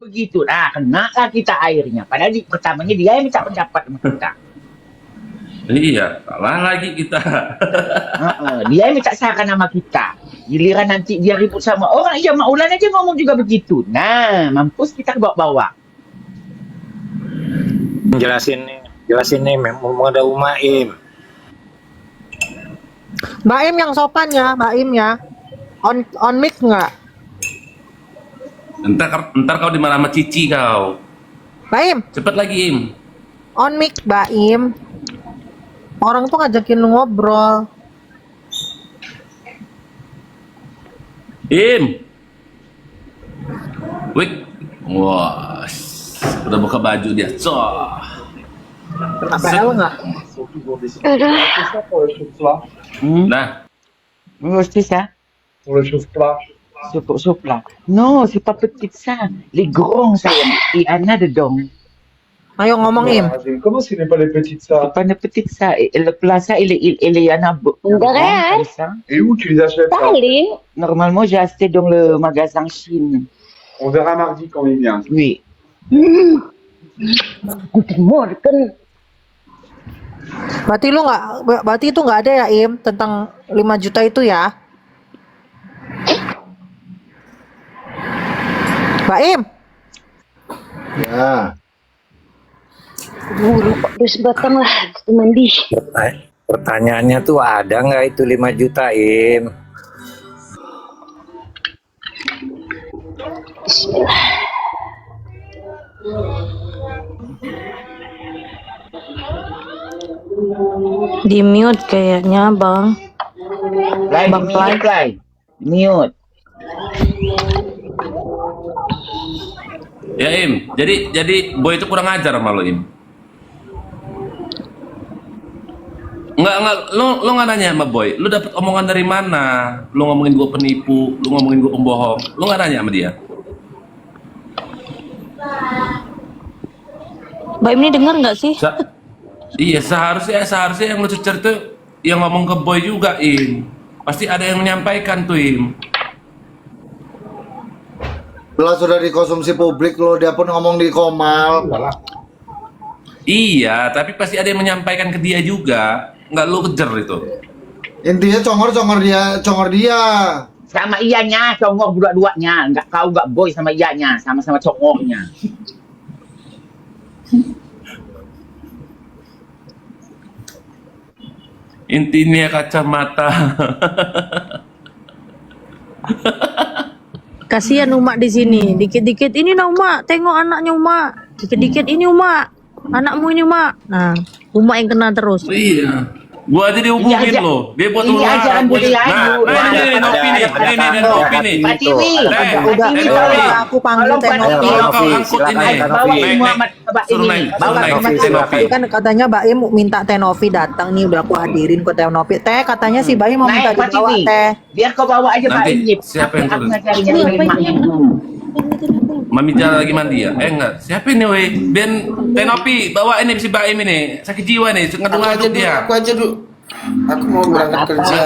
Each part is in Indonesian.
begitu. Nah, kenalah kita airnya. Padahal pertamanya dia yang minta pendapat sama kita. Iya, salah lagi kita. Dia yang minta saran sama kita. Giliran nanti dia ribut sama orang, iya Maulan aja ngomong juga begitu. Nah, mampus kita bawa-bawa. Jelasin nih, mau ada Umaim. Mbak Im yang sopan ya, Mbak Im ya. On mic nggak? Ntar kau dimarah sama Cici kau. Mbak Im, Cepet lagi, Im. on mic Mbak Im. Orang tuh ngajakin lu ngobrol. Im. Wih. Wah. Udah buka baju dia. Kena PL nggak? Nah, C'est ça? Pour le chauffe-plat. Soupe là. Non, c'est pas petite ça. Les grands ça. Il y en a dedans. Ayo ngomong Im. Comment ce n'est pas les petites C'est ça? pas une petite ça. Et le plat ça, il y en a Enggak kan? ça. Et où tu les achètes ça? Paling Normalement, j'ai acheté dans le magasin Chine. On verra mardi quand il vient. Oui. Guten Morgen. Berarti itu nggak ada ya Im tentang 5 juta itu ya? Mbak Im, Ya, Lupa dus batang lah mandi. pertanyaannya tuh ada nggak itu 5 juta, Im? Bismillah. Di mute kayaknya bang. Play, Bang mute, play. Mute. ya Im. Jadi boy itu kurang ajar sama lo, Im. Enggak, lo nggak nanya sama boy. Lo dapet omongan dari mana? Lo ngomongin gue penipu, lo ngomongin gue pembohong. Lo nggak nanya sama dia? Mbak Im ini dengar nggak sih? Iya, seharusnya yang lucu cerita yang ngomong ke boy juga, Im. Pasti ada yang menyampaikan tuh, Im. Lah sudah dikonsumsi publik lo, dia pun ngomong di Komal. Iya, tapi pasti ada yang menyampaikan ke dia juga. Nggak lo kejar itu. Intinya congor dia. Sama ianya, congor dua-duanya. Nggak boy sama ianya, sama-sama congornya. Intinya kacamata. Kasihan Uma di sini. Dikit-dikit ini nah Uma, tengok anaknya Uma. Dikit-dikit ini Uma, anakmu ini Uma. Nah, Uma yang kena terus. Iya. Gua aja dihubungin Iya, lo. Dia buat ini ajaran ular. budaya Nah, lu. ini Nopi nih. Ini Nopi nih. Pak Tiwi. udah aku panggil Tolong Tenopi. Pak Tiwi. Kau angkut ini. Bawa semua Pak Suruh ini. naik. Bawa Suruh naik. sama Tenopi. Tadi kan katanya Mbak Im minta Tenovi datang nih, udah aku hadirin ke Tenovi. Teh katanya si Mbak Im mau minta Naik Pak dibawa Tiwi. Teh. Biar kau bawa aja Pak Nanti, Ini. siapa yang Aku turun? ngajarin yang lain Mak Im. Mami jalan lagi mandi ya? Enggak. Siapa ini weh? Ben Tenopi bawa ini si Baim ini. Sakit jiwa nih, ngadu-ngadu dia. Aku aja dulu. Aku mau berangkat kerja.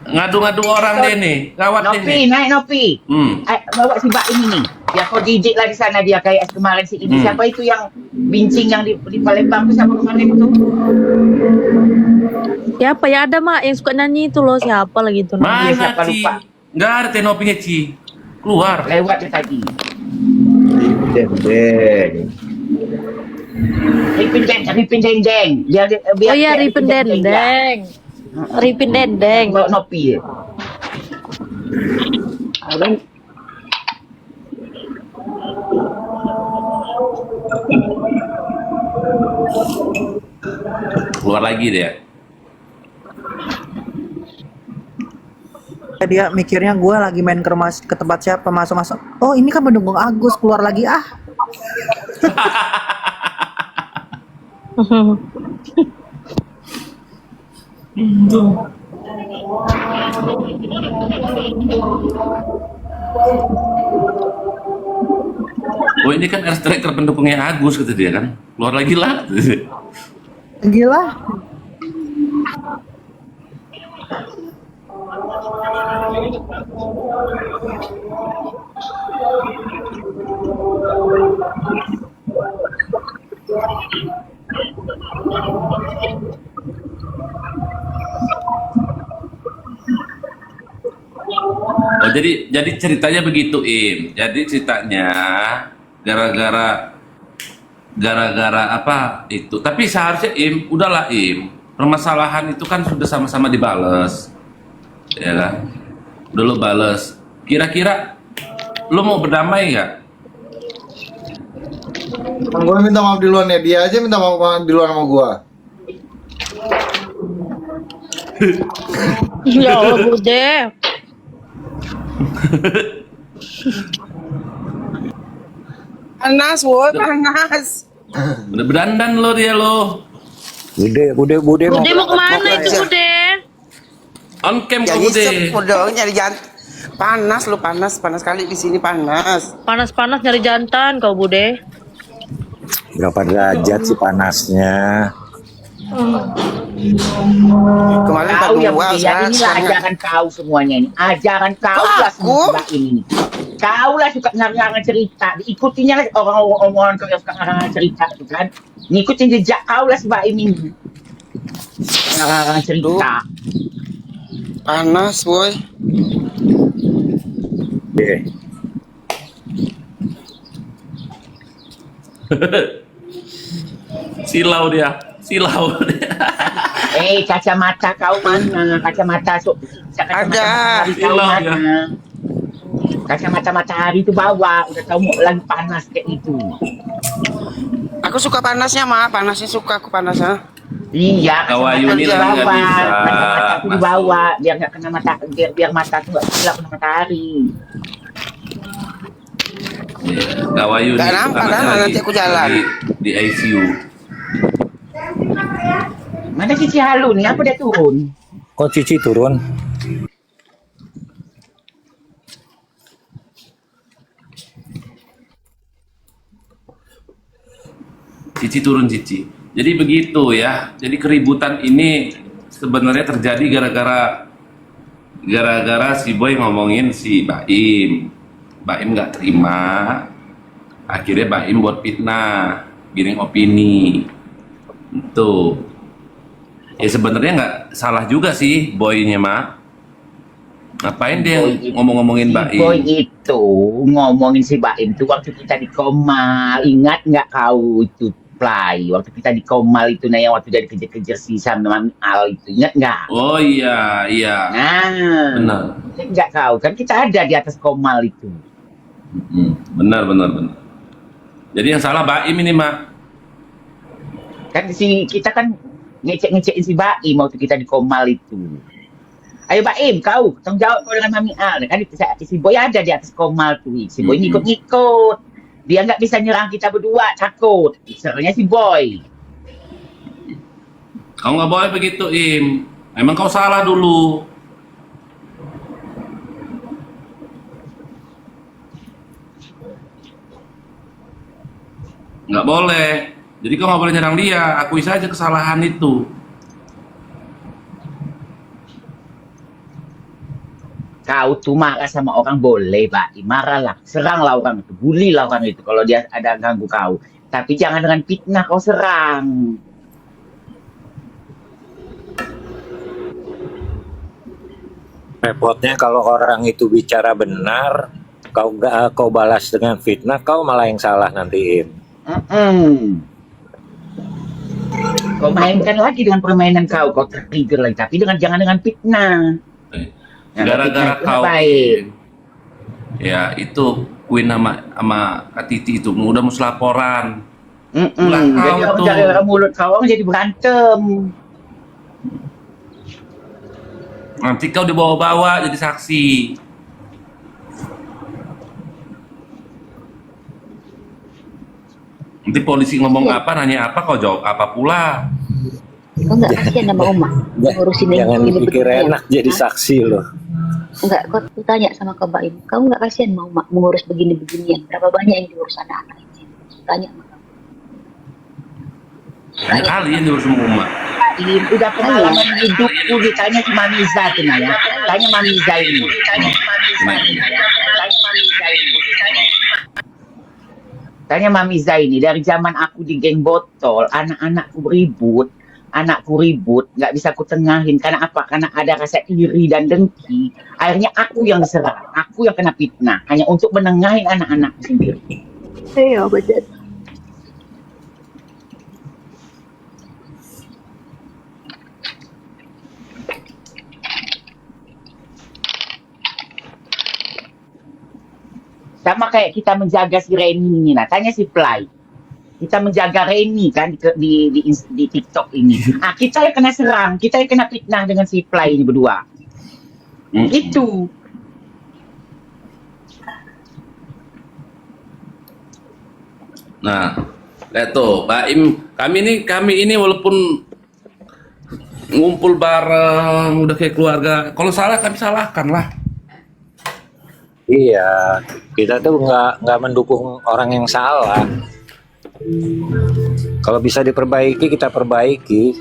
Ngadu-ngadu orang deh nih. Gawat Nopi, nih. naik Nopi. Bawa si Mbak ini nih. Biar kau didik lah di sana dia kayak kemarin si ini. Siapa itu yang bincing yang di Palembang tuh siapa kemarin itu? Siapa ya ada Mak yang suka nyanyi itu loh, siapa lagi itu namanya? Mana siapa Ci? lupa. Nggak ada Tenopinya Ci. Keluar. Lewat dia tadi. Dendeng. Ripin dendeng. Biar Oh iya, Ripin Dendeng. Ripin Dendeng. Bawa Nopi ya. Keluar lagi dia. Dia mikirnya gue lagi main ke tempat siapa, masuk. Oh ini kan pendukung Agus, keluar lagi ah. Oh ini kan air striker pendukungnya Agus kata dia kan. Keluar lagi lah. Gila. jadi ceritanya begitu, Im. Jadi ceritanya gara-gara apa itu. Tapi seharusnya Im, udahlah Im. Permasalahan itu kan sudah sama-sama dibales. Ya kan? Udah lo bales. Kira-kira lo mau berdamai nggak? Gue minta maaf duluan ya, dia aja minta maaf duluan sama gue. Ya Allah Bude. Panas, woi, panas. Udah berdandan lo dia lo. Bude Bude mau kemana itu Bude? On cam kau Jadi Bude. sepodong nyari jantan. Panas lu, panas kali di sini panas. Panas-panas nyari jantan kau Bude. berapa derajat sih panasnya? Kemarin Kau yang 42 punya sekarang. inilah ajaran kau semuanya ini. Ajaran kau Kok lah aku? semua ini. Kau lah suka ngarang cerita. Diikutinya lah orang-orang kau yang suka ngarang cerita itu kan. Ngikutin jejak kau lah sebab ini. Ngarang cerita. Panas, woi. Deh, Silau dia. Kacamata kau mana? Kacamata Ada. matahari kau Hilang, mana? Kacamata matahari itu bawa. Udah tahu mau lagi panas kayak itu. Aku suka panasnya, Ma. Panasnya suka aku panasnya. Iya, Kawayu kacamata ini lagi dibawa, nggak bisa kacamata itu masuk. dibawa biar nggak kena mata, biar mata tuh nggak kena matahari. Kawayu Nggak nampak kan, nanti aku jalan. di ICU. Mana Cici Halu nih? Apa dia turun? kok Cici turun? Cici turun Cici. Jadi begitu ya. Jadi keributan ini sebenarnya terjadi gara-gara si Boy ngomongin si Baim. Baim nggak terima. Akhirnya Baim buat fitnah, giring opini. Itu. Ya sebenarnya nggak salah juga sih Boynya, Mak. Ngapain dia Boy itu- ngomong-ngomongin Si Baim? Boy itu ngomongin si Baim tuh waktu kita di Komal. Ingat nggak kau itu Play? Waktu kita di Komal itu, nah yang waktu dari kejar-kejar si Sam Mami Al itu. Ingat nggak? Oh iya, iya. Nah, Benar. ingat nggak kau? Kan kita ada di atas Komal itu. Benar. Jadi yang salah Baim ini, Mak. Kan kita kan ngecek-ngecekin si Baim waktu kita di Komal itu. Ayo Baim, kau tanggung jawab kau dengan Mami Al. Kan si Boy ada di atas Komal tuh. Si Boy ngikut-ngikut. Dia nggak bisa nyerang kita berdua, takut. Serangnya si Boy. Kau nggak boleh begitu, Im. Emang kau salah dulu. Nggak boleh. Jadi kau nggak boleh nyerang dia. Akui saja kesalahan itu. Kau tuh marah sama orang boleh, Pak. Marahlah, seranglah orang itu, bulilah orang itu kalau dia ada ganggu kau. Tapi jangan dengan fitnah kau serang. Repotnya kalau orang itu bicara benar, kau balas dengan fitnah, kau malah yang salah nanti, Im. Kau mainkan lagi dengan permainan kau tertrigger lagi. Tapi jangan dengan fitnah. Gara-gara Fitnah itu kau, baik. ya itu Queen sama Kak Titi itu udah mau laporan. Ulah kau Jadi tuh. dari mulut kau orang jadi berantem. Nanti kau dibawa-bawa jadi saksi. Nanti polisi ngomong apa, nanya apa, kau jawab apa pula. Kau nggak kasihan sama Uma ngurusin Jangan ini pikir beginian? enak jadi Hah? saksi loh. Enggak, kau tanya sama Kak Baim. Kamu nggak kasihan sama Uma mengurus begini-beginian? Berapa banyak yang diurus anak-anak ini? Tanya sama kamu. Banyak kali yang diurus sama Uma. Ini udah pengalaman hidupku ditanya si Mamiza tuh Naya. Tanya Mamiza ini. Tanya Mamiza ini dari zaman aku di geng botol, anak-anakku beribut, anakku ribut, nggak bisa ku tengahin. Karena apa? Karena ada rasa iri dan dengki. Akhirnya aku yang diserang, aku yang kena fitnah. Hanya untuk menengahin anak-anakku sendiri. Iya, betul. Sama kayak kita menjaga si Reni ini. Nah, tanya si Play. Kita menjaga Reni kan di TikTok ini. Ah, kita yang kena serang, kita yang kena fitnah dengan si Play ini berdua. Itu. Nah, lihat tuh, Baim, kami ini walaupun ngumpul bareng, udah kayak keluarga. Kalau salah kami salahkan lah. Iya, kita tuh nggak mendukung orang yang salah. Kalau bisa diperbaiki, kita perbaiki.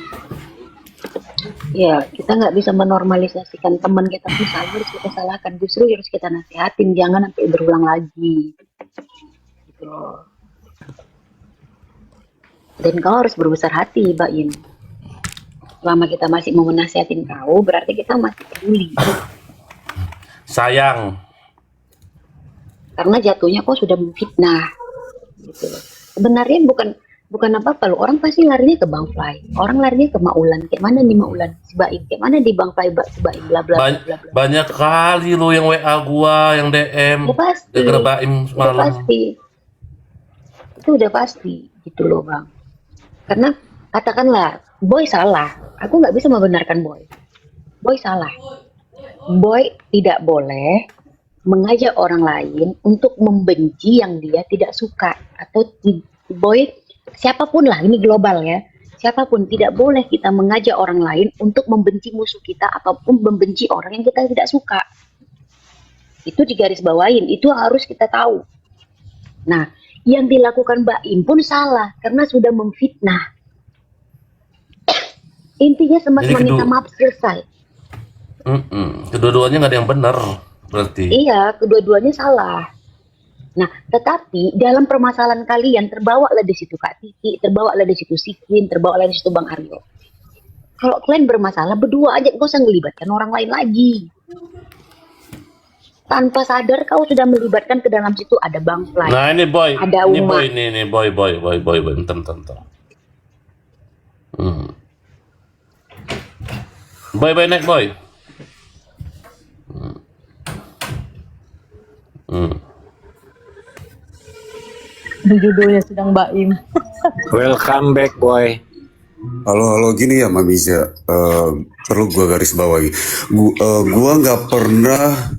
Ya, kita nggak bisa menormalisasikan teman kita pun salah harus kita salahkan. Justru harus kita nasihatin, jangan sampai berulang lagi. Gitu loh. Dan kau harus berbesar hati, Baim. Selama kita masih mau menasihatin kau, berarti kita masih peduli. Sayang. Karena jatuhnya kau sudah memfitnah. Gitu loh. Sebenarnya bukan apa-apa loh. Orang pasti larinya ke Bang Fly. Orang larinya ke Maulan. Kayak mana nih Maulan? Si Baim. Kayak mana di Bang Fly? Si Baim. Bla bla bla bla. Banyak kali lo yang WA gua, yang DM. Udah pasti. Gara-gara Baim Udah semalam. pasti. Itu udah pasti. Gitu loh Bang. Karena katakanlah Boy salah. Aku nggak bisa membenarkan Boy. Boy salah. Boy tidak boleh mengajak orang lain untuk membenci yang dia tidak suka, atau Boy siapapun lah, ini global ya, siapapun tidak boleh kita mengajak orang lain untuk membenci musuh kita ataupun membenci orang yang kita tidak suka. Itu digarisbawahin, itu harus kita tahu. Nah, yang dilakukan Baim pun salah karena sudah memfitnah. Intinya sama-sama minta maaf, selesai. Kedua-duanya nggak ada yang benar. Berarti. Iya, kedua-duanya salah. Nah, tetapi dalam permasalahan kalian terbawalah di situ Kak Titi, terbawalah di situ Sikin, terbawalah di situ Bang Aryo. Kalau kalian bermasalah berdua aja, gak usah melibatkan orang lain lagi. Tanpa sadar kau sudah melibatkan ke dalam situ ada Bang Fly. Nah ini Boy, ada ini Uma. Boy, ini Boy, bentar. Boy, naik Boy. Judulnya sedang Baim. Welcome back, Boy. Halo, gini ya Mamiza, perlu gua garis bawahi. Gua nggak pernah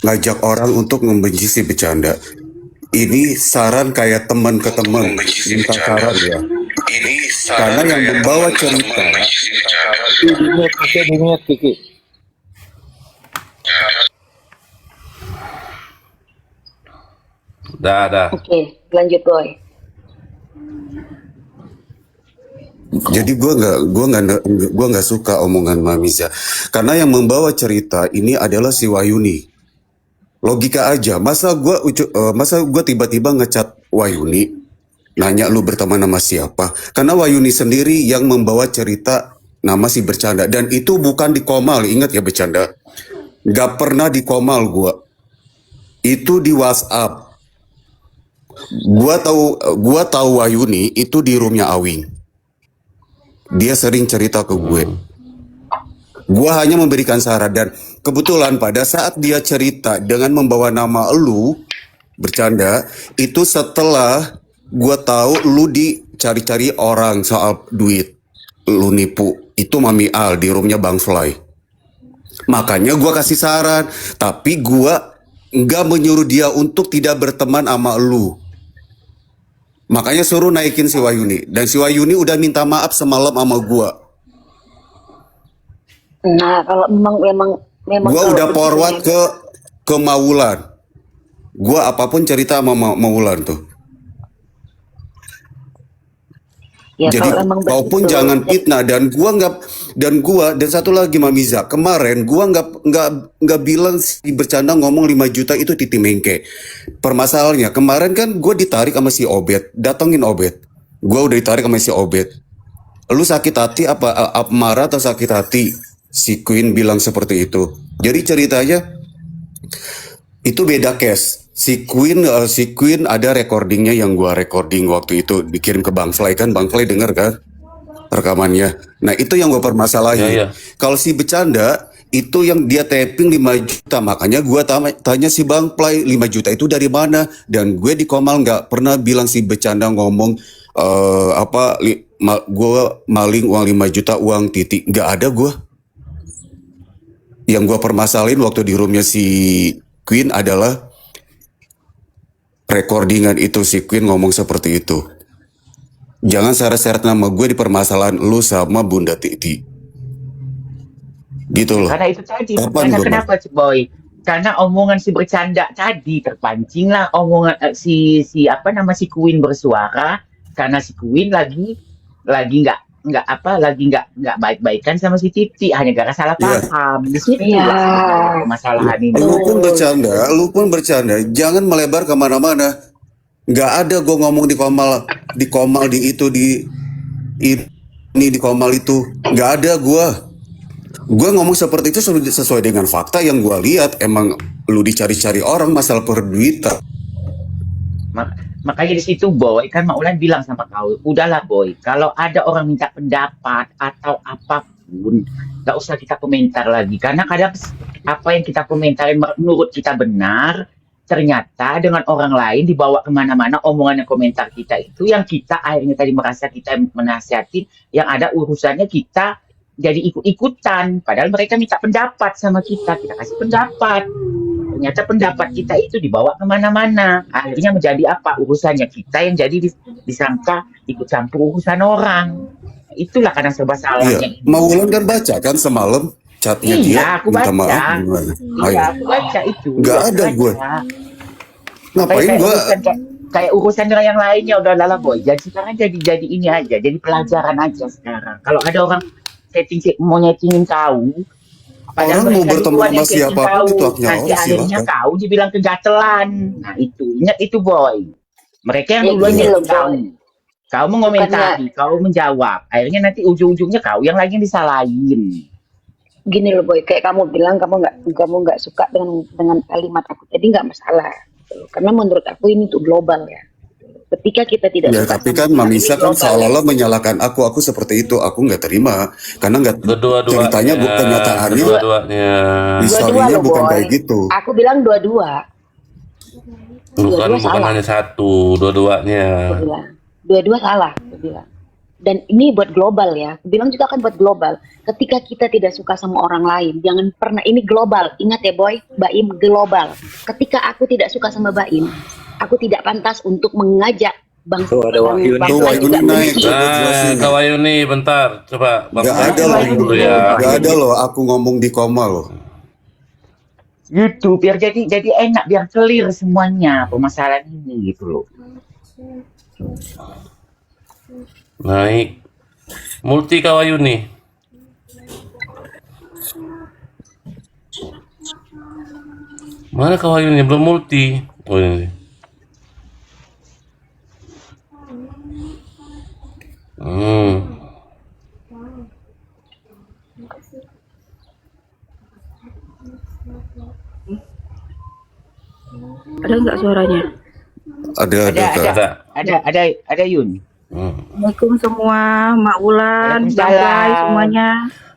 ngajak orang untuk membenci si bercanda. Ini saran kayak teman ke teman, minta saran ya. Karena yang membawa cerita. Di-mute, Kiki. Dah. Oke, lanjut Boy. Jadi gua nggak suka omongan Mamiza, karena yang membawa cerita ini adalah si Wahyuni. Logika aja, masa gua tiba-tiba ngecat Wahyuni, nanya lu berteman sama siapa? Karena Wahyuni sendiri yang membawa cerita nama si bercanda, dan itu bukan di Komal, ingat ya bercanda. Gak pernah di Komal gua. Itu di WhatsApp. Gua tahu Wahyuni itu di roomnya Awing. Dia sering cerita ke gue. Gua hanya memberikan saran, dan kebetulan pada saat dia cerita dengan membawa nama lu bercanda, itu setelah gua tahu lu dicari-cari orang soal duit, lu nipu. Itu Mami Al di roomnya Bang Fly. Makanya gua kasih saran, tapi gua nggak menyuruh dia untuk tidak berteman sama lu. Makanya suruh naikin si Wahyuni, dan si Wahyuni udah minta maaf semalam sama gua. Nah, kalau memang Gua udah forward ke Maulan. Gua apapun cerita sama Maulan tuh. ya, Jadi kalau memang kau pun begitu, jangan fitnah, dan dan satu lagi Mamiza, kemarin gua nggak bilang si bercanda ngomong 5 juta itu titi mengke. Permasalahannya kemarin kan gua ditarik sama si Obet, datengin Obet. Gua udah ditarik sama si Obet. Lu sakit hati apa marah atau sakit hati? Si Queen bilang seperti itu. Jadi ceritanya itu beda case. Si Queen ada recordingnya yang gua recording waktu itu dikirim ke Bang Fly kan, Bang Fly denger kan rekamannya. Nah itu yang gua permasalahin. Iya, iya. Kalau si bercanda itu yang dia tapping 5 juta, makanya gua tanya si Bang Fly 5 juta itu dari mana? Dan gue di Komal nggak pernah bilang si bercanda ngomong gue maling uang 5 juta uang titik, nggak ada gue. Yang gue permasalahin waktu di roomnya si Queen adalah recordingan itu si Queen ngomong seperti itu. Jangan seret-seret nama gue di permasalahan lu sama Bunda Titi. Gitu loh. Karena itu tadi, Kapan karena gua, kenapa Boy? Karena omongan si bercanda tadi terpancing lah omongan si Queen bersuara karena si Queen lagi nggak baik-baikan sama si Titi hanya gara salah Iya. paham. Di situ Iya. lah permasalahan ini. Lu pun bercanda, jangan melebar kemana-mana. Nggak ada gue ngomong di Komal di Komal itu, nggak ada gue. Gue ngomong seperti itu sesuai dengan fakta yang gue lihat. Emang lu dicari-cari orang masalah perduitan. Makanya di situ Boy kan Maulan bilang sama kau, udahlah Boy, kalau ada orang minta pendapat atau apapun, nggak usah kita komentar lagi. Karena kadang apa yang kita komentarin menurut kita benar, ternyata dengan orang lain dibawa kemana-mana omongan dan komentar kita itu yang kita akhirnya tadi merasa kita menasihatin, yang ada urusannya kita jadi ikut-ikutan. Padahal mereka minta pendapat sama kita kasih pendapat. Ternyata pendapat kita itu dibawa kemana-mana. Akhirnya menjadi apa? Urusannya kita yang jadi disangka ikut campur urusan orang. Itulah kadang serba salahnya. Iya. Maulan kan baca kan semalam chatnya dia. Iya, aku minta baca. maaf gimana? Iya, aku baca itu. Nggak ada gue. Ngapain Kayak gue? kayak urusan dengan yang lainnya udah lala Boy. Jadi sekarang jadi ini aja, jadi pelajaran aja sekarang. Kalau ada orang mau nyetingin kau, padahal Orang mau mereka bertemu duluan sama yang setting siapapun kau, itu haknya nanti orang, akhirnya silakan. kau dibilang kegatelan. Nah itu, ingat itu Boy. Mereka yang Ya duluan gini yang loh, tahu. Boy. Kau mengomentari, kau menjawab. Akhirnya nanti ujung-ujungnya kau yang lagi disalahin. Gini loh Boy, kayak kamu bilang kamu nggak suka dengan kalimat aku tadi, nggak masalah. Karena menurut aku ini tuh global ya. Ketika kita tidak Ya suka tapi sama kan kita, Mamisa ini kan global. seolah-olah menyalahkan aku seperti itu. Aku nggak terima karena nggak ceritanya kenyataannya Kedua-duanya. misalnya loh, bukan Boy. kayak gitu. Aku bilang dua-dua. Bukan salah. hanya satu, dua-duanya. Aku bilang. Dua-dua salah, aku bilang. Dan ini buat global ya. Aku bilang juga kan buat global. Ketika kita tidak suka sama orang lain, jangan pernah, ini global. Ingat ya Boy, Baim global. Ketika aku tidak suka sama Baim, aku tidak pantas untuk mengajak Bang Tuh, ada Wahyu nih. Tuh, Fly Wahyu juga nih naik. benci. Jelasin. Kak Wayuni, bentar, coba. Bang Nggak Fly ada loh, ngomong dulu ya. nggak ada loh. Aku ngomong di Komal loh. Gitu, biar jadi enak, biar clear semuanya permasalahan ini gitu loh. Naik. Multi Kak Wayuni. Mana Kak Wayuni? Belum multi. Oh ini. Ada nggak suaranya? Ada Kak. Ada Yun. Assalamualaikum semua, Mak Wulan, Bang Fly, semuanya.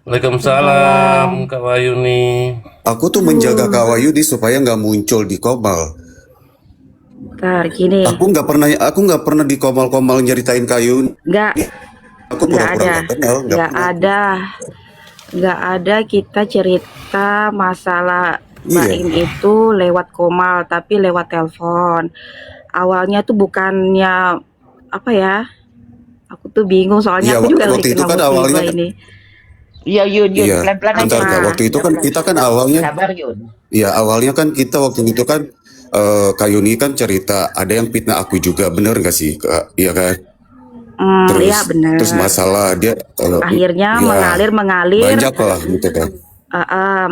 Waalaikumsalam Kak Wayuni. Aku tuh menjaga Kak Wayudi supaya nggak muncul di Komal. Bentar, gini. Aku nggak pernah di Komal nyeritain Kayun. Nggak Aku pura-pura nggak kenal. nggak ada kita cerita masalah Iya. Baim itu lewat Komal, tapi lewat telepon. Awalnya tuh bukannya apa ya? Aku tuh bingung soalnya Iya, aku juga waktu lagi itu kena kan musibah awalnya ini. Iya Yun, Iya, pelan-pelan aja. bentar Kak. Waktu itu kan kita kan awalnya, Sabar Yun. ya awalnya kan kita waktu itu kan Kak Yuni kan cerita ada yang fitnah aku juga, bener nggak sih Kak? Iya kan? Terus, Iya benar. terus masalah dia Akhirnya ya, mengalir. banyak lah gitu kan.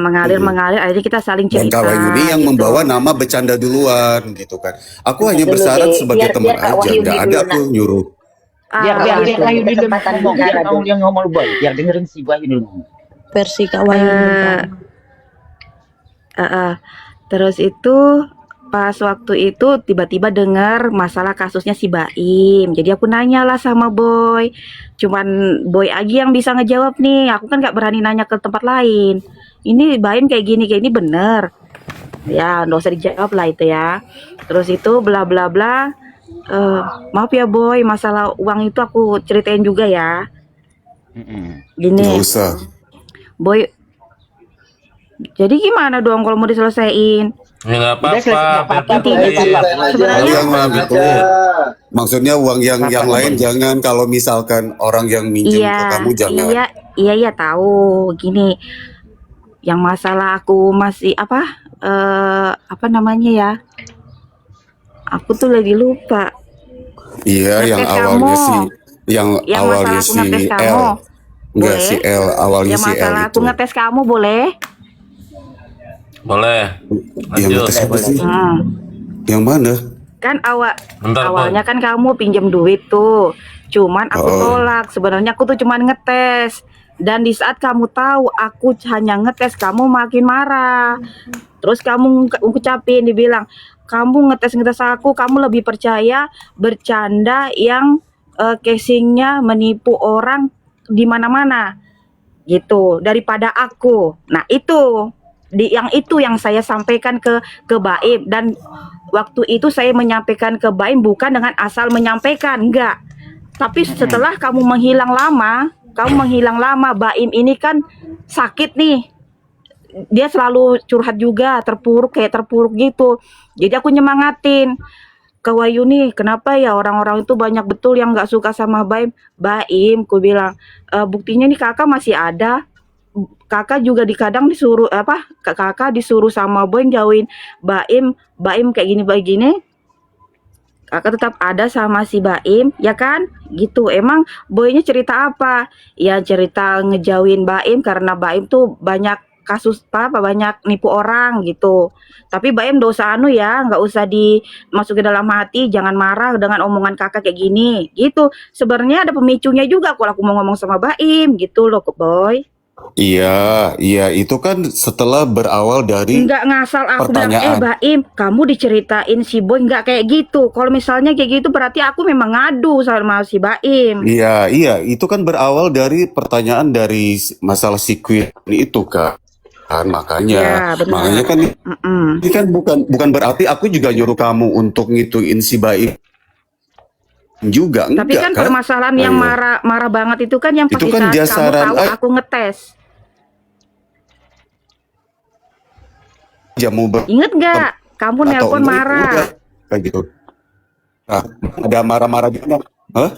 Mengalir. Akhirnya kita saling Dan cerita. Kak Wayuni yang gitu. membawa nama bercanda duluan gitu kan. Aku hanya Dulu bersyarat deh, sebagai biar teman Kak aja, Wahyuni nggak ada dulu, aku nyuruh. Biar biar Kalau biar gitu Ayu dulu kesempatan ngomong, biar bicara kamu dulu. yang ngomong boy, biar dengerin si Bayu dulu ngomong. Versi Kak Wayu Eh, terus itu pas waktu itu tiba-tiba dengar masalah kasusnya si Baim. Jadi aku nanya lah sama Boy. Cuman Boy aja yang bisa ngejawab nih. Aku kan nggak berani nanya ke tempat lain. Ini Baim kayak gini bener. Ya, nggak usah dijawab lah itu ya. Terus itu bla bla bla. Maaf ya Boy, masalah uang itu aku ceritain juga ya. Gini, Nggak usah. Boy. Jadi gimana dong kalau mau diselesaiin? Ya nggak Udah selesai, nggak apa-apa. apa-apa, biar nggak ditulis. apa-apa. Kalau Sebenarnya yang itu, maksudnya uang yang Apa-apa, lain Boy? jangan. Kalau misalkan orang yang minjem ke kamu jangan. iya tahu. Gini, yang masalah aku masih apa namanya ya? Aku tuh lagi lupa. Iya, yang Ngetes awalnya kamu. si, yang Yang awalnya masalah aku si ngetes L, kamu. enggak Boleh? si L, awalnya Yang si L masalah aku itu. ngetes kamu boleh? Boleh. Yang Lanjut. ngetes apa sih? Hmm. Yang mana? Kan Bentar, awalnya kan kamu pinjam duit tuh. Cuman aku tolak. Sebenarnya aku tuh cuman ngetes. Dan di saat kamu tahu aku hanya ngetes, kamu makin marah. Terus kamu ucapin, dibilang, kamu ngetes aku, kamu lebih percaya bercanda yang casingnya menipu orang di mana-mana gitu daripada aku. Nah itu yang saya sampaikan ke Baim, dan waktu itu saya menyampaikan ke Baim bukan dengan asal menyampaikan, enggak. Tapi setelah kamu menghilang lama, Baim ini kan sakit nih. Dia selalu curhat juga, terpuruk gitu. Jadi aku nyemangatin, Kak Wayu nih, kenapa ya orang-orang itu banyak betul yang nggak suka sama Baim. Baim, ku bilang, buktinya nih kakak masih ada. Kakak juga kadang disuruh kakak disuruh sama Boy jauhin Baim kayak gini. Kakak tetap ada sama si Baim, ya kan? Gitu. Emang Boynya cerita apa? Ya cerita ngejauhin Baim karena Baim tuh banyak kasus banyak nipu orang gitu. Tapi Baim dosa ya, nggak usah dimasukin dalam hati, jangan marah dengan omongan kakak kayak gini. Gitu. Sebenarnya ada pemicunya juga kalau aku mau ngomong sama Baim gitu loh, Boy. Iya, itu kan setelah berawal dari Nggak ngasal aku bilang, pertanyaan. Baim, kamu diceritain si Boy nggak kayak gitu. Kalau misalnya kayak gitu berarti aku memang ngadu sama si Baim. Iya, itu kan berawal dari pertanyaan dari masalah si Queen itu kan. Makanya, Ya, benar. makanya kan ini kan bukan berarti aku juga nyuruh kamu untuk ngituin si Baim juga, Tapi enggak kan kan? permasalahan yang Ayo. marah banget itu kan yang pas Itu di kan saat kamu jasaran, tahu aku ngetes. jamu Ingat nggak? Kamu atau nelpon enggak, marah. udah kayak gitu. Nah, ada marah-marah gitu. Hah?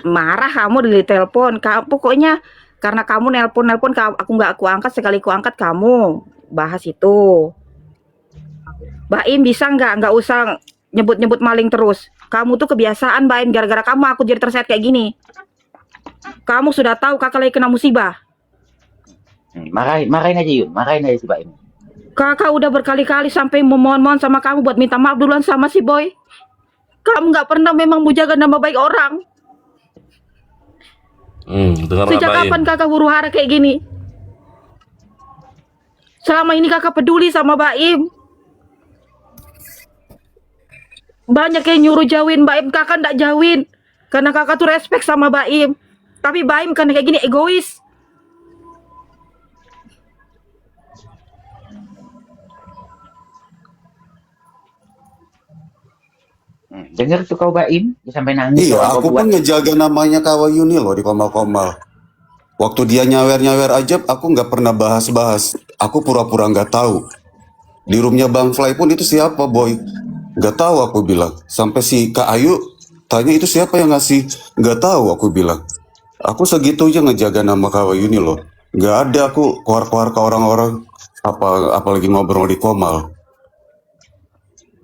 Marah kamu di telepon. Pokoknya karena kamu nelpon aku nggak aku angkat, sekali aku angkat kamu bahas itu. Baim bisa nggak usah nyebut maling terus. Kamu tuh kebiasaan Baim, gara-gara kamu aku jadi terseret kayak gini. Kamu sudah tahu kakak lagi kena musibah. Marahin aja yuk, marahin aja si Baim. Kakak udah berkali-kali sampai memohon-mohon sama kamu buat minta maaf duluan sama si Boy. Kamu nggak pernah memang menjaga nama baik orang. Dengar Sejak Baim. kapan kakak huru hara kayak gini? Selama ini kakak peduli sama Baim. Banyak yang nyuruh jauhin Baim, kakak ndak jauhin. Karena kakak tuh respect sama Baim. Tapi Baim kan kayak gini egois. Dengar tuh kau Baim, dia sampai nangis. Iya, kalau aku kau pun buat. ngejaga namanya Kawayuni loh di komal-komal. Waktu dia nyawer-nyawer aja, aku nggak pernah bahas-bahas. Aku pura-pura nggak tahu. Di roomnya Bang Fly pun itu siapa, Boy? Nggak tahu aku bilang. Sampai si Kak Ayu tanya itu siapa yang ngasih? Nggak tahu aku bilang. Aku segitunya ngejaga nama Kawayuni loh. Nggak ada aku keluar-keluar ke orang-orang. Apalagi ngobrol di komal.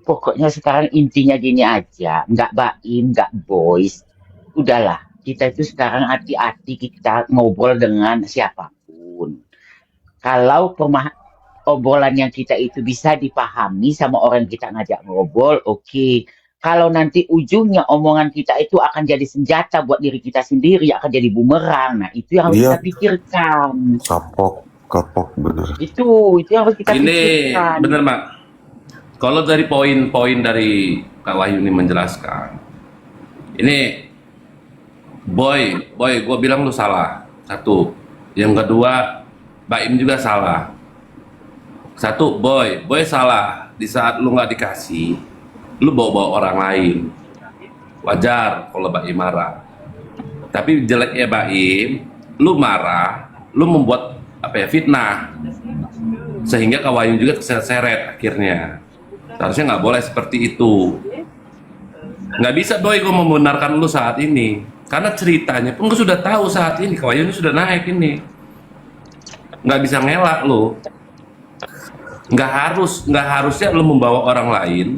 Pokoknya sekarang intinya gini aja, nggak Baim, nggak boys. Udahlah, kita itu sekarang hati-hati kita ngobrol dengan siapapun. Kalau obrolan yang kita itu bisa dipahami sama orang kita ngajak ngobrol, oke. kalau nanti ujungnya omongan kita itu akan jadi senjata buat diri kita sendiri, akan jadi bumerang. Nah, itu yang harus Iya. kita pikirkan. Kapok bener. Itu yang harus kita Ini pikirkan. bener Mak. Kalau dari poin-poin dari Kak Wahyu ini menjelaskan, ini boy, gue bilang lu salah. Satu. Yang kedua, Baim juga salah. Satu, boy salah. Di saat lu nggak dikasih, lu bawa-bawa orang lain. Wajar kalau Baim marah. Tapi jeleknya Baim, lu marah, lu membuat fitnah, sehingga Kak Wahyu juga keseret akhirnya. Seharusnya nggak boleh seperti itu. Nggak bisa boy gue membenarkan lu saat ini, karena ceritanya pun gue sudah tahu saat ini Kak Wahyu ini sudah naik ini. Nggak bisa ngelak lu. Nggak harusnya lu membawa orang lain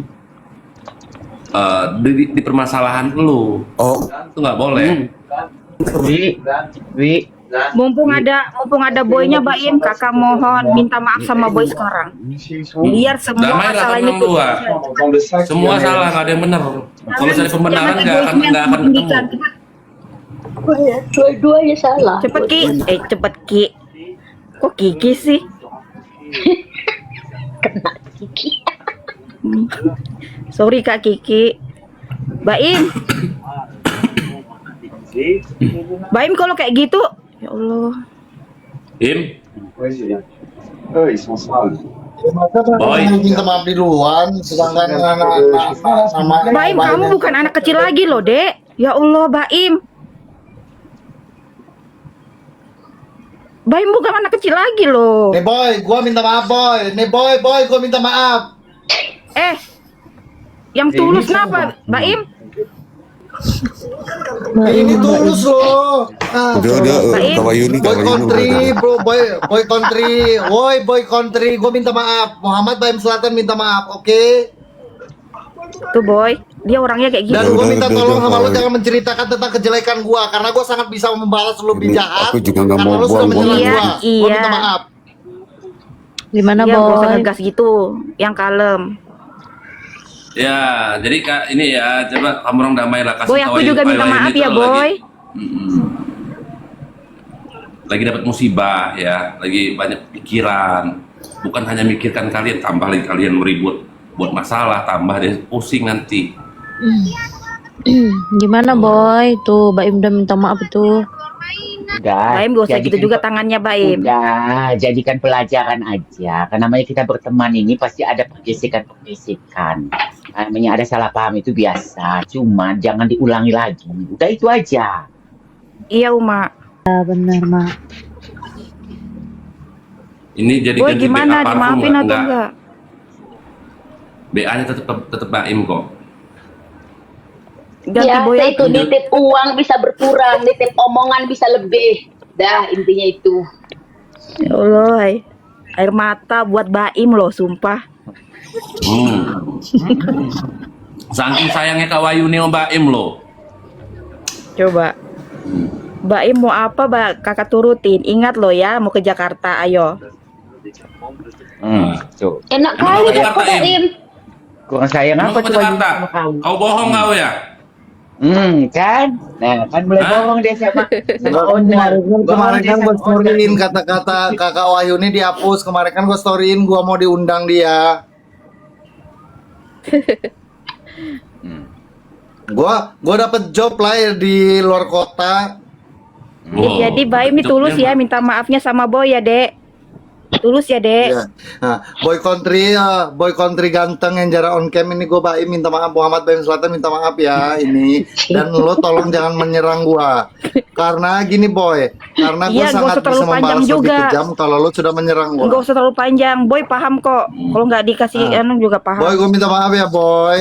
di permasalahan lu. Itu nggak boleh. Mumpung ada boynya Baim, kakak mohon minta maaf sama boy sekarang. Biar semua Damai lah masalah ini dua. Semua salah, nggak ada yang benar. Kalau cari pembenaran nggak akan ketemu. Dua-duanya salah. Cepet Ki. Kok Kiki sih? Kena Kiki. Sorry Kak Kiki. Baim kalau kayak gitu, ya Allah. Im, Ils sont sales. boy, Minta maaf di duluan, sedangkan anak-anak sama Baim, kamu bukan anak kecil lagi loh, Dek. Ya Allah, Baim. Baim bukan anak kecil lagi loh. Nih boy, gua minta maaf boy. Nih boy, gua minta maaf. Yang tulus kenapa, Baim? Ini tulus loh. Udah, Kak Wahyu nih, Boy Kak Wahyu country, udah. bro, boy country, boy country, gue minta maaf. Muhammad Baim Selatan minta maaf, oke? Tuh boy, dia orangnya kayak gitu. Dan gue minta Udah, tolong sama Kak lo Wahyu. jangan menceritakan tentang kejelekan gua, karena gua sangat bisa membalas lo lebih jahat. Aku juga nggak karena mau lo sudah buang-buang menyerang waktu. gua. Gua Iya. minta maaf. Gimana Iya, gak usah boy? ngegas gitu, yang kalem. ya jadi Kak ini ya coba kamu orang damai lah. Kasih Boy, Kak aku Wahyu. juga Kak minta Wahyu maaf ini ya, tuh Boy. Lagi dapat musibah ya, lagi banyak pikiran. Bukan hanya mikirkan kalian, tambah lagi kalian meribut buat masalah, tambah deh pusing nanti. Gimana boy? Tuh Baim udah minta maaf tuh. Udah. Baim gak usah gitu jadikan juga tangannya, Baim. Udah, jadikan pelajaran aja. Karena namanya kita berteman ini pasti ada pergesekan-pergesekan. Namanya ada salah paham itu biasa. Cuman jangan diulangi lagi. Udah itu aja. Iya, Uma. Ya benar mak. Ini jadi Boy, ganti gimana? BA parfum Dimaafin atau enggak? enggak? BA-nya tetap Baim kok. Ganti Ya, Boy itu aja. nitip uang bisa berkurang, nitip omongan bisa lebih. Dah, intinya itu. Ya Allah, air mata buat Baim loh, sumpah. Saking sayangnya Kak Wahyu nih sama Baim loh. Coba. Baim mau apa, kakak turutin. Ingat loh ya, mau ke Jakarta, ayo. Tuh. Enak Emang kali kamu kan Jakarta, Im? Im. Kurang sayang Emang apa ke tuh Wahyu Jakarta? sama kau? Kau bohong kau ya? Kan? Nah, kan boleh Hah? bohong deh sama owner. Kemarin kan gue Bohong deh sama storyin owner. kata-kata kakak Wahyu ini dihapus. Kemarin kan gue storyin gue mau diundang dia. Gua dapet job lah ya di luar kota. Jadi Baim ini tulus ya, minta maafnya sama Boy ya, Dek. Tulus ya, Dek. Iya. Nah, boy country ganteng yang jarang on cam ini gue Baim minta maaf. Muhammad Baim Selatan minta maaf ya ini. Dan lo tolong jangan menyerang gua. Karena gini boy, karena gue Iya, nggak sangat usah terlalu bisa panjang membalas lebih juga. kejam kalau lo sudah menyerang gua. Enggak usah terlalu panjang. Boy paham kok. Kalau nggak dikasih anu juga paham. Boy, gue minta maaf ya boy.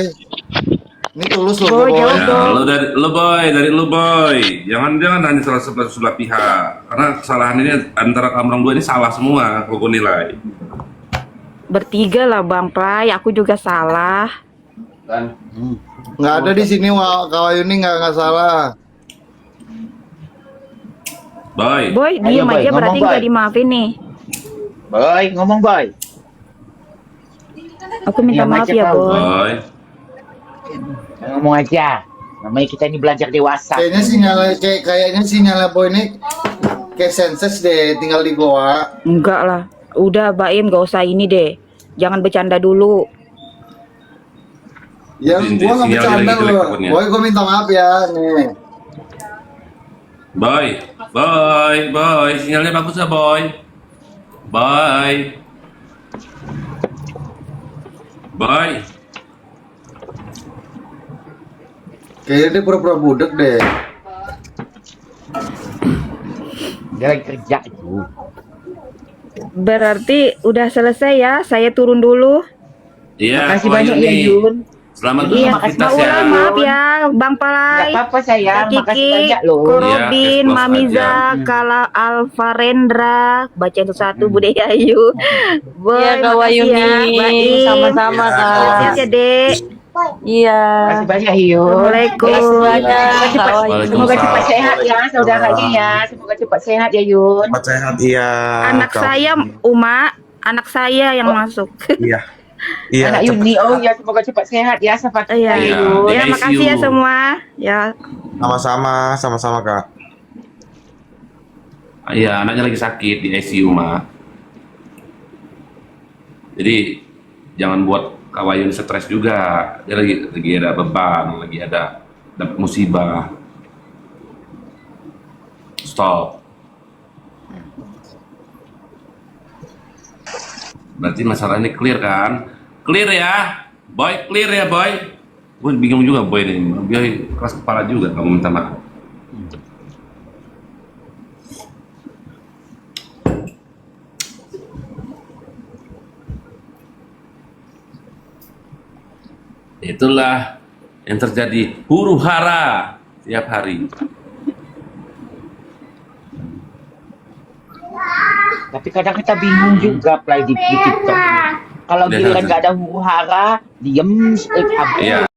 Ini tulus lo Boy, boy. jawab Ya, dong. dari lu boy. Jangan hanya salah sebelah pihak. Karena kesalahan ini antara kamu orang dua ini salah semua kalau gue nilai. Bertiga lah Bang Prai, aku juga salah. Nggak ada di sini Kak Wahyu ini nggak salah. Boy. Boy, Ayo, diem Boy, aja berarti ngomong, Boy. nggak dimaafin nih. Boy, ngomong boy. Aku minta Diam maaf aja ya, kau. Boy. Boy. ngomong aja. Namanya kita ini belajar dewasa. Kayaknya sinyalnya boy ini kayak senses deh, tinggal di goa. Enggak lah. Udah Baim gak usah ini deh. Jangan bercanda dulu. Ya, Ini gua nggak sinyalnya bercanda lagi jelek loh. takutnya. Boy, gua minta maaf ya, nih. Boy, sinyalnya bagus ya boy. Boy. Kayaknya dia pura-pura budek deh. Dia lagi kerja itu. Berarti udah selesai ya. Saya turun dulu. Iya, Makasih banyak ya Yuni. Yun. Selamat Iya, beraktivitas mau ya. ulang maaf ya, Bang Palai. Nggak apa-apa sayang, Kak makasih Kiki, banyak loh. Ko Iya, Robin, close Mamiza, aja. Kala Alvarendra, bacain satu-satu Bude Ayu. Boy, Iya, Kak makasih Wayuni. ya, Baim. Sama-sama, Kak. Sehat ya, Dek. Iya. Makasih banyak Yun. Assalamualaikum. Makasih banyak, Kak Semoga Waalaikumsalam. cepat sehat ya saudaranya ya. Semoga cepat sehat ya Yun. Cepat sehat, iya. Anak saya, anak saya yang masuk. Iya. Iya, Anak Yuni, oh ya semoga cepat sehat ya sama kita Iya. ya Iya. Yun. Ya, Di makasih ICU. ya semua. Ya, sama-sama, Kak. Iya, anaknya lagi sakit di ICU, Ma. Jadi jangan buat Kak Wayun stres juga. Dia lagi ada beban, lagi ada dapat musibah. Stop. Berarti masalah ini clear kan? Clear ya, boy, clear ya boy. Gue bingung juga boy ini, dia keras kepala juga kamu minta maaf. Itulah yang terjadi huru hara tiap hari. Tapi kadang kita bingung juga play di TikTok. Kalau Dia giliran harus- nggak ada huru hara, diem, kabur. Iya.